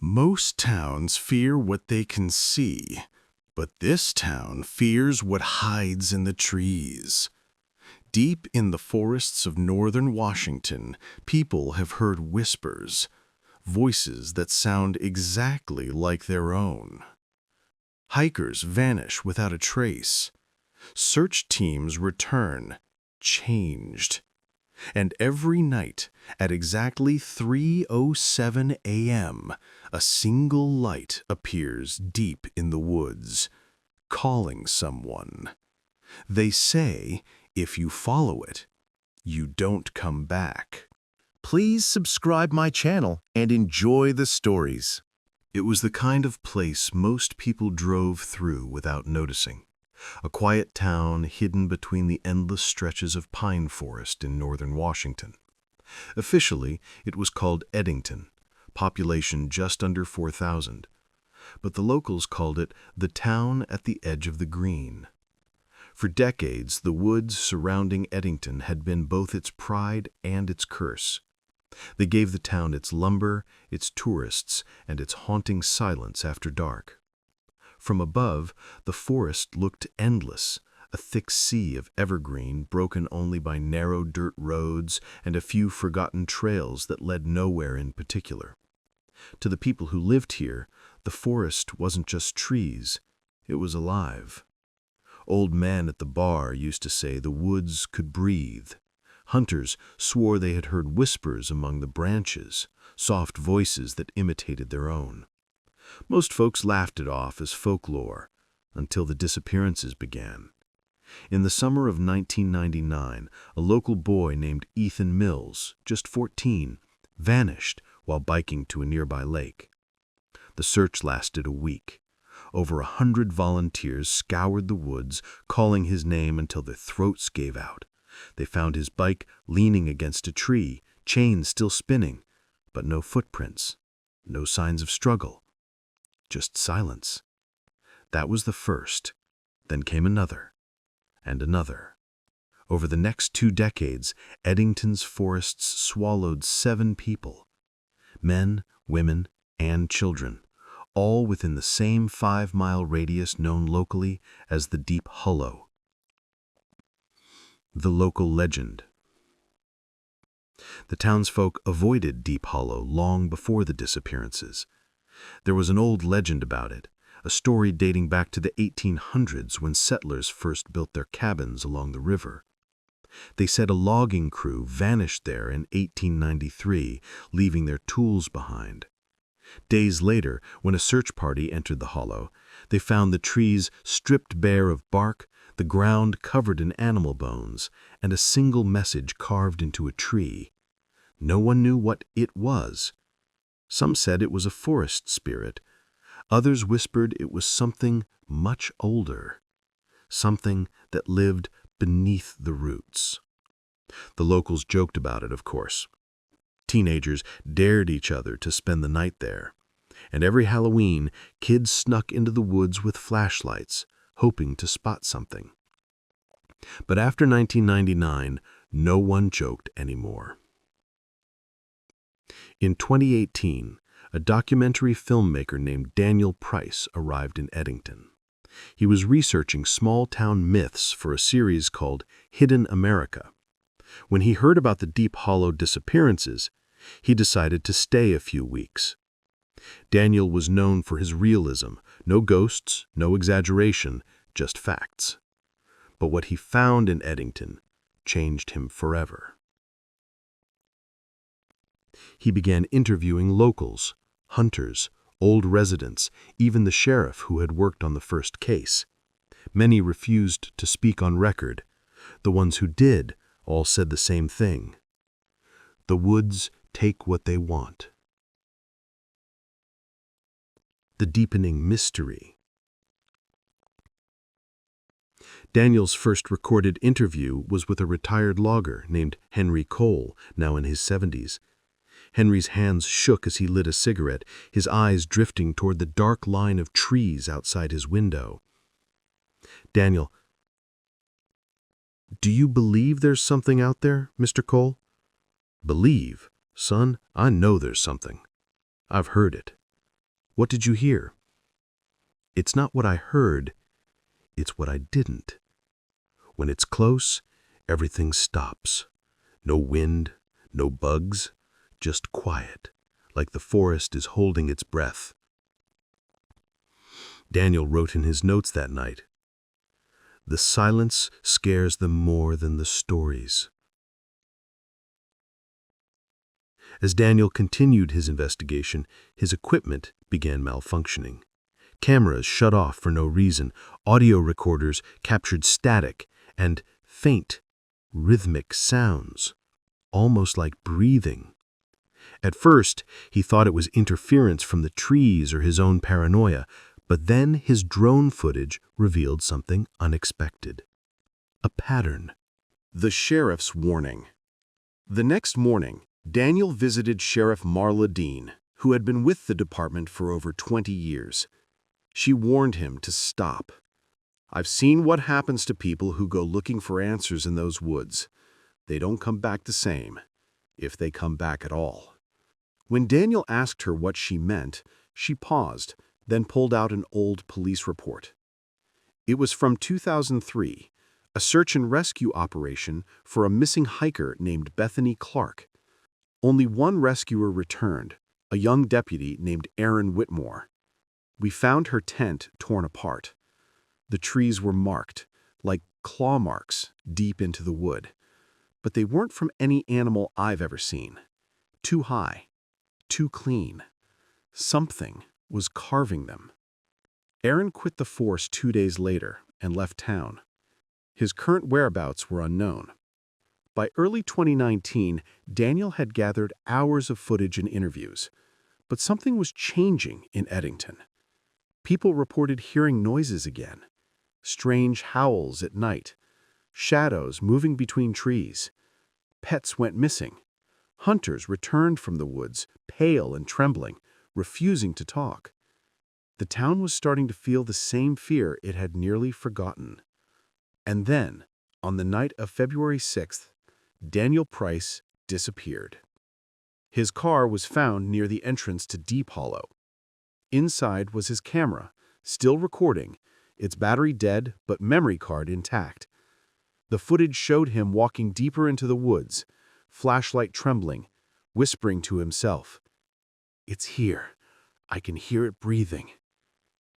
Most towns fear what they can see, but this town fears what hides in the trees. Deep in the forests of northern Washington, people have heard whispers, voices that sound exactly like their own. Hikers vanish without a trace. Search teams return, changed. And every night, at exactly 3:07 a.m., a single light appears deep in the woods, calling someone. They say, if you follow it, you don't come back. Please subscribe my channel and enjoy the stories. It was the kind of place most people drove through without noticing. A quiet town hidden between the endless stretches of pine forest in northern Washington. Officially, it was called Eddington, population just under 4,000. But the locals called it the town at the edge of the green. For decades, the woods surrounding Eddington had been both its pride and its curse. They gave the town its lumber, its tourists, and its haunting silence after dark. From above, the forest looked endless, a thick sea of evergreen broken only by narrow dirt roads and a few forgotten trails that led nowhere in particular. To the people who lived here, the forest wasn't just trees, it was alive. Old man at the bar used to say the woods could breathe. Hunters swore they had heard whispers among the branches, soft voices that imitated their own. Most folks laughed it off as folklore, until the disappearances began. In the summer of 1999, a local boy named Ethan Mills, just 14, vanished while biking to a nearby lake. The search lasted a week. Over 100 volunteers scoured the woods, calling his name until their throats gave out. They found his bike leaning against a tree, chains still spinning, but no footprints, no signs of struggle. Just silence. That was the first. Then came another, and another. Over the next 2 decades, Eddington's forests swallowed 7 people. Men, women, and children, all within the same 5-mile radius known locally as the Deep Hollow. The local legend. The townsfolk avoided Deep Hollow long before the disappearances. There was an old legend about it, a story dating back to the 1800s when settlers first built their cabins along the river. They said a logging crew vanished there in 1893, leaving their tools behind. Days later, when a search party entered the hollow, they found the trees stripped bare of bark, the ground covered in animal bones, and a single message carved into a tree. No one knew what it was. Some said it was a forest spirit. Others whispered it was something much older, something that lived beneath the roots. The locals joked about it, of course. Teenagers dared each other to spend the night there. And every Halloween, kids snuck into the woods with flashlights, hoping to spot something. But after 1999, no one joked anymore. In 2018, a documentary filmmaker named Daniel Price arrived in Eddington. He was researching small-town myths for a series called Hidden America. When he heard about the Deep Hollow disappearances, he decided to stay a few weeks. Daniel was known for his realism, no ghosts, no exaggeration, just facts. But what he found in Eddington changed him forever. He began interviewing locals, hunters, old residents, even the sheriff who had worked on the first case. Many refused to speak on record. The ones who did all said the same thing. The woods take what they want. The deepening mystery. Daniel's first recorded interview was with a retired logger named Henry Cole, now in his 70s. Henry's hands shook as he lit a cigarette, his eyes drifting toward the dark line of trees outside his window. Daniel, do you believe there's something out there, Mr. Cole? Believe? Son, I know there's something. I've heard it. What did you hear? It's not what I heard, it's what I didn't. When it's close, everything stops. No wind, no bugs, just quiet, like the forest is holding its breath. Daniel wrote in his notes that night, "The silence scares them more than the stories." As Daniel continued his investigation, his equipment began malfunctioning. Cameras shut off for no reason, audio recorders captured static and faint, rhythmic sounds, almost like breathing. At first, he thought it was interference from the trees or his own paranoia, but then his drone footage revealed something unexpected. A pattern. The sheriff's warning. The next morning, Daniel visited Sheriff Marla Dean, who had been with the department for over 20 years. She warned him to stop. "I've seen what happens to people who go looking for answers in those woods. They don't come back the same, if they come back at all." When Daniel asked her what she meant, she paused, then pulled out an old police report. It was from 2003, a search and rescue operation for a missing hiker named Bethany Clark. Only one rescuer returned, a young deputy named Aaron Whitmore. "We found her tent torn apart. The trees were marked, like claw marks, deep into the wood. But they weren't from any animal I've ever seen. Too high, too clean. Something was carving them." Aaron quit the force 2 days later and left town. His current whereabouts were unknown. By early 2019, Daniel had gathered hours of footage and interviews. But something was changing in Eddington. People reported hearing noises again. Strange howls at night. Shadows moving between trees. Pets went missing. Hunters returned from the woods, pale and trembling, refusing to talk. The town was starting to feel the same fear it had nearly forgotten. And then, on the night of February 6th, Daniel Price disappeared. His car was found near the entrance to Deep Hollow. Inside was his camera, still recording, its battery dead but memory card intact. The footage showed him walking deeper into the woods, flashlight trembling, whispering to himself, "It's here. I can hear it breathing."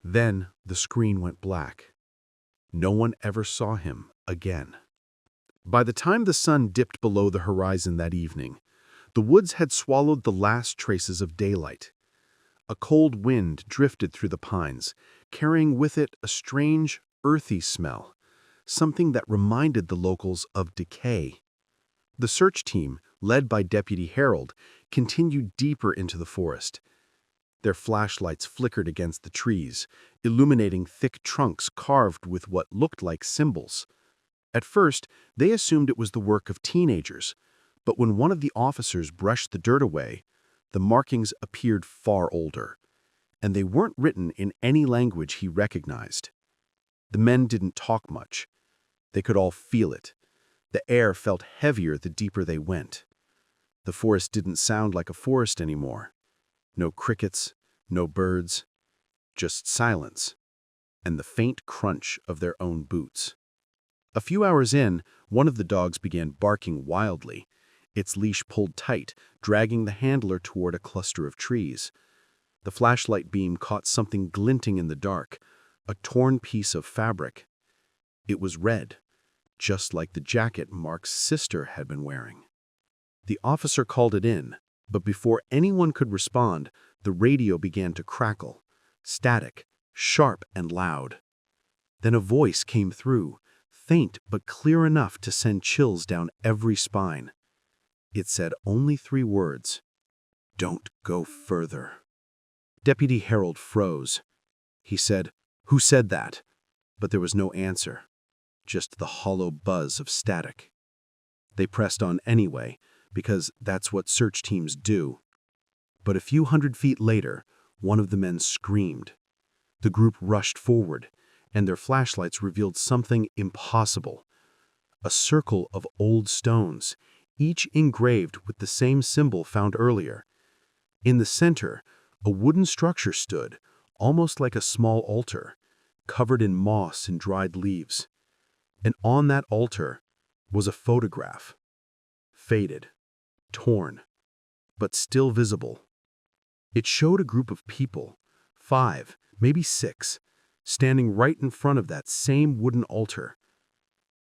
Then the screen went black. No one ever saw him again. By the time the sun dipped below the horizon that evening, the woods had swallowed the last traces of daylight. A cold wind drifted through the pines, carrying with it a strange, earthy smell, something that reminded the locals of decay. The search team, led by Deputy Harold, continued deeper into the forest. Their flashlights flickered against the trees, illuminating thick trunks carved with what looked like symbols. At first, they assumed it was the work of teenagers, but when one of the officers brushed the dirt away, the markings appeared far older, and they weren't written in any language he recognized. The men didn't talk much. They could all feel it. The air felt heavier the deeper they went. The forest didn't sound like a forest anymore. No crickets, no birds, just silence, and the faint crunch of their own boots. A few hours in, one of the dogs began barking wildly, its leash pulled tight, dragging the handler toward a cluster of trees. The flashlight beam caught something glinting in the dark, a torn piece of fabric. It was red, just like the jacket Mark's sister had been wearing. The officer called it in, but before anyone could respond, the radio began to crackle, static, sharp and loud. Then a voice came through, faint but clear enough to send chills down every spine. It said only 3 words, "Don't go further." Deputy Harold froze. He said, "Who said that?" But there was no answer, just the hollow buzz of static. They pressed on anyway, because that's what search teams do. But a few hundred feet later, one of the men screamed. The group rushed forward, and their flashlights revealed something impossible. A circle of old stones, each engraved with the same symbol found earlier. In the center, A wooden structure stood, almost like a small altar, covered in moss and dried leaves. And on that altar was a photograph, faded, torn, but still visible. It showed a group of people, 5, maybe 6, standing right in front of that same wooden altar.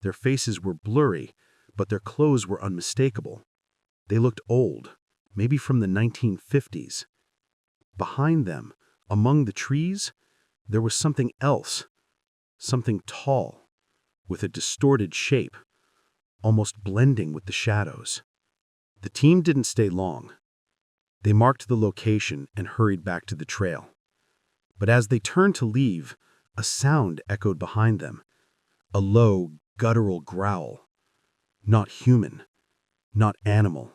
Their faces were blurry, but their clothes were unmistakable. They looked old, maybe from the 1950s. Behind them, among the trees, there was something else, something tall, with a distorted shape, almost blending with the shadows. The team didn't stay long. They marked the location and hurried back to the trail. But as they turned to leave, a sound echoed behind them, a low, guttural growl. Not human, not animal.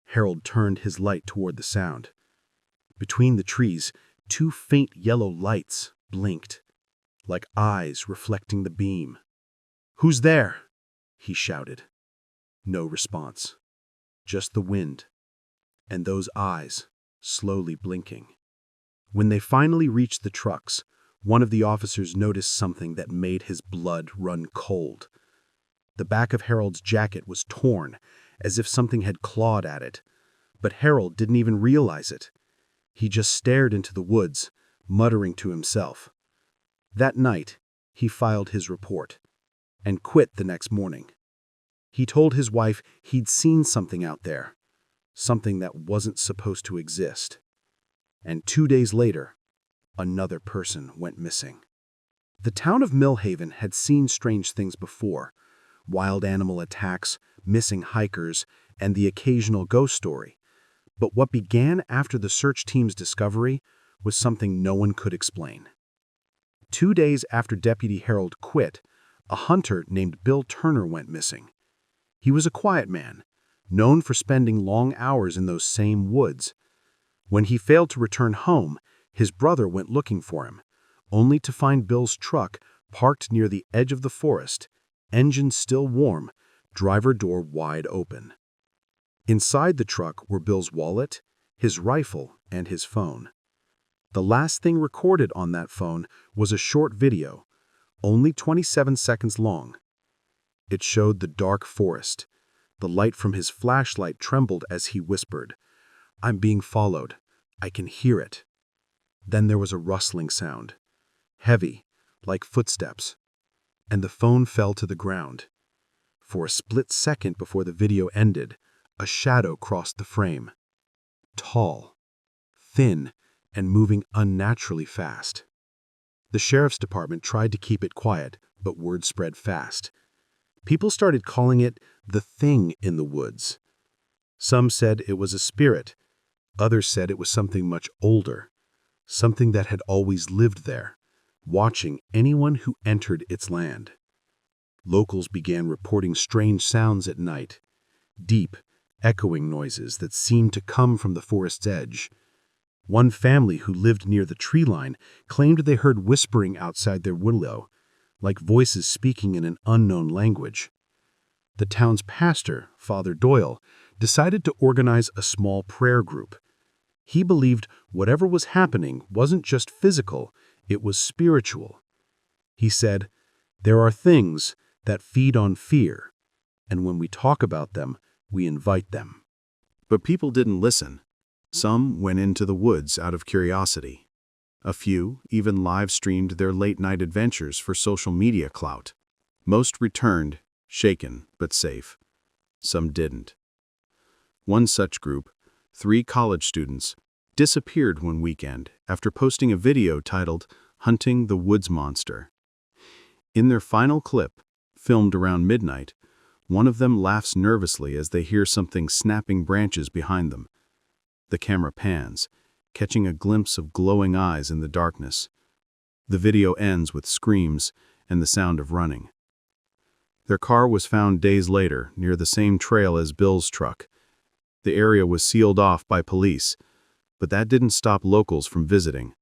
Harold turned his light toward the sound. Between the trees, 2 faint yellow lights blinked, like eyes reflecting the beam. "Who's there?" he shouted. No response. Just the wind, and those eyes, slowly blinking. When they finally reached the trucks, one of the officers noticed something that made his blood run cold. The back of Harold's jacket was torn, as if something had clawed at it. But Harold didn't even realize it. He just stared into the woods, muttering to himself. That night, he filed his report and quit the next morning. He told his wife he'd seen something out there, something that wasn't supposed to exist. And 2 days later, another person went missing. The town of Millhaven had seen strange things before: wild animal attacks, missing hikers, and the occasional ghost story. But what began after the search team's discovery was something no one could explain. 2 days after Deputy Harold quit, a hunter named Bill Turner went missing. He was a quiet man, known for spending long hours in those same woods. When he failed to return home, his brother went looking for him, only to find Bill's truck parked near the edge of the forest, engine still warm, driver door wide open. Inside the truck were Bill's wallet, his rifle, and his phone. The last thing recorded on that phone was a short video, only 27 seconds long. It showed the dark forest. The light from his flashlight trembled as he whispered, "I'm being followed. I can hear it." Then there was a rustling sound, heavy, like footsteps, and the phone fell to the ground. For a split second before the video ended, a shadow crossed the frame. Tall, thin, and moving unnaturally fast. The sheriff's department tried to keep it quiet, but word spread fast. People started calling it the thing in the woods. Some said it was a spirit. Others said it was something much older, something that had always lived there, watching anyone who entered its land. Locals began reporting strange sounds at night, deep, echoing noises that seemed to come from the forest's edge. One family who lived near the tree line claimed they heard whispering outside their willow, like voices speaking in an unknown language. The town's pastor, Father Doyle, decided to organize a small prayer group. He believed whatever was happening wasn't just physical, it was spiritual. He said, "There are things that feed on fear, and when we talk about them, we invite them." But people didn't listen. Some went into the woods out of curiosity. A few even live-streamed their late-night adventures for social media clout. Most returned, shaken but safe. Some didn't. One such group, 3 college students, disappeared one weekend after posting a video titled "Hunting the Woods Monster." In their final clip, filmed around midnight, one of them laughs nervously as they hear something snapping branches behind them. The camera pans, catching a glimpse of glowing eyes in the darkness. The video ends with screams and the sound of running. Their car was found days later near the same trail as Bill's truck. The area was sealed off by police, but that didn't stop locals from visiting.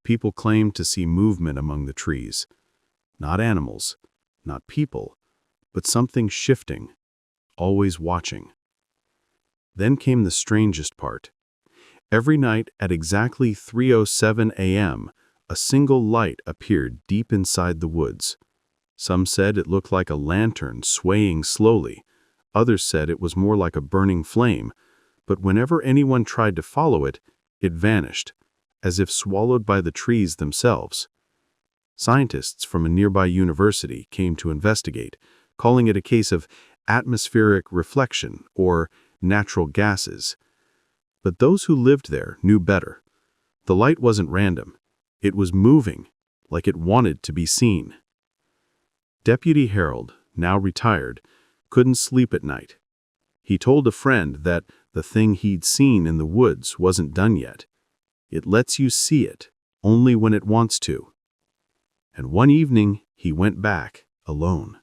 People claimed to see movement among the trees. Not animals, not people, but something shifting, always watching. Then came the strangest part. Every night at exactly 3:07 a.m., a single light appeared deep inside the woods. Some said it looked like a lantern swaying slowly. Others said it was more like a burning flame, but whenever anyone tried to follow it, it vanished, as if swallowed by the trees themselves. Scientists from a nearby university came to investigate, calling it a case of atmospheric reflection or natural gases. But those who lived there knew better. The light wasn't random. It was moving, like it wanted to be seen. Deputy Harold, now retired, couldn't sleep at night. He told a friend that the thing he'd seen in the woods wasn't done yet. It lets you see it, only when it wants to. And one evening, he went back, alone.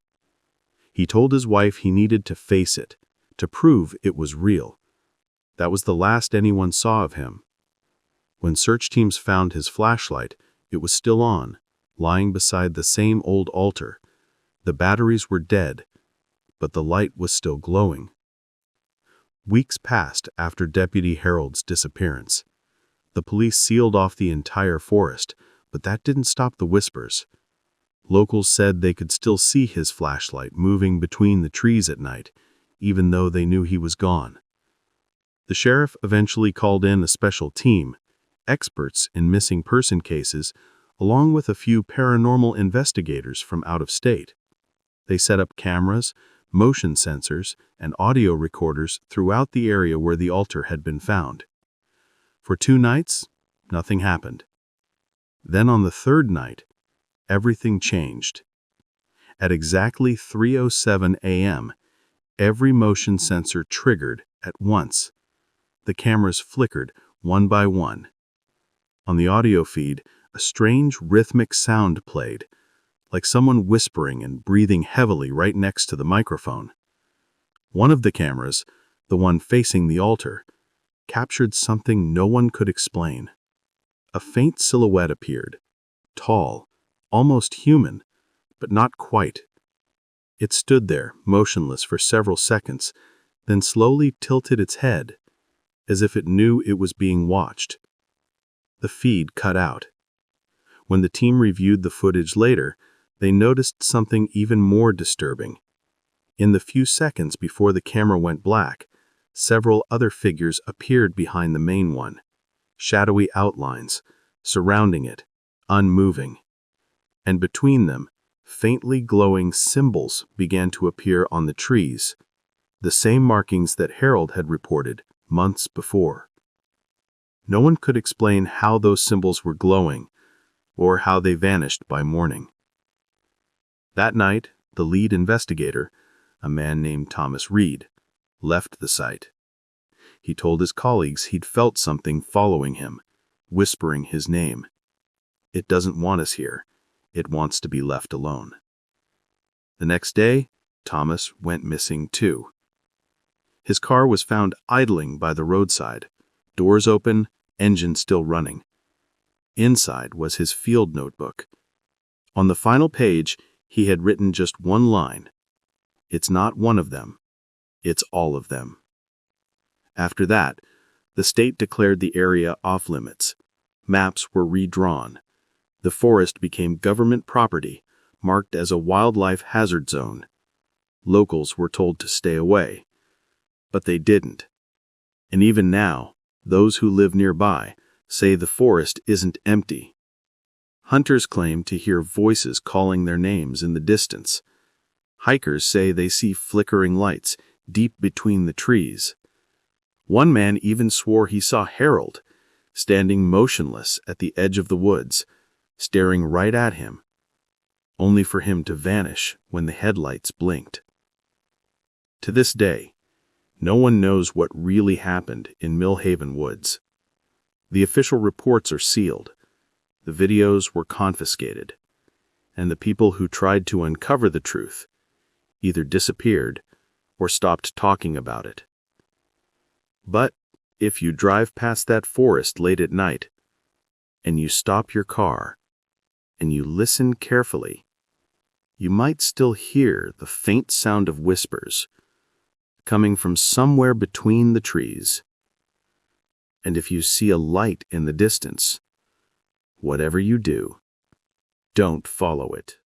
He told his wife he needed to face it, to prove it was real. That was the last anyone saw of him. When search teams found his flashlight, it was still on, lying beside the same old altar. The batteries were dead, but the light was still glowing. Weeks passed after Deputy Harold's disappearance. The police sealed off the entire forest, but that didn't stop the whispers. Locals said they could still see his flashlight moving between the trees at night, even though they knew he was gone. The sheriff eventually called in a special team, experts in missing person cases, along with a few paranormal investigators from out of state. They set up cameras, motion sensors, and audio recorders throughout the area where the altar had been found. For 2 nights, nothing happened. Then on the 3rd night, everything changed. At exactly 3:07 a.m., every motion sensor triggered at once. The cameras flickered one by one. On the audio feed, a strange rhythmic sound played, like someone whispering and breathing heavily right next to the microphone. One of the cameras, the one facing the altar, captured something no one could explain. A faint silhouette appeared, tall, almost human, but not quite. It stood there, motionless for several seconds, then slowly tilted its head, as if it knew it was being watched. The feed cut out. When the team reviewed the footage later, they noticed something even more disturbing. In the few seconds before the camera went black, several other figures appeared behind the main one, shadowy outlines, surrounding it, unmoving. And between them, faintly glowing symbols began to appear on the trees, the same markings that Harold had reported months before. No one could explain how those symbols were glowing, or how they vanished by morning. That night, the lead investigator, a man named Thomas Reed, left the site. He told his colleagues he'd felt something following him, whispering his name. It doesn't want us here. It wants to be left alone. The next day, Thomas went missing too. His car was found idling by the roadside, doors open, engine still running. Inside was his field notebook. On the final page, he had written just one line. It's not one of them. It's all of them. After that, the state declared the area off limits. Maps were redrawn. The forest became government property, marked as a wildlife hazard zone. Locals were told to stay away. But they didn't. And even now, those who live nearby say the forest isn't empty. Hunters claim to hear voices calling their names in the distance. Hikers say they see flickering lights deep between the trees. One man even swore he saw Harold, standing motionless at the edge of the woods, staring right at him, only for him to vanish when the headlights blinked. To this day, no one knows what really happened in Millhaven Woods. The official reports are sealed, the videos were confiscated, and the people who tried to uncover the truth either disappeared or stopped talking about it. But if you drive past that forest late at night, and you stop your car, and you listen carefully, you might still hear the faint sound of whispers coming from somewhere between the trees. And if you see a light in the distance, whatever you do, don't follow it.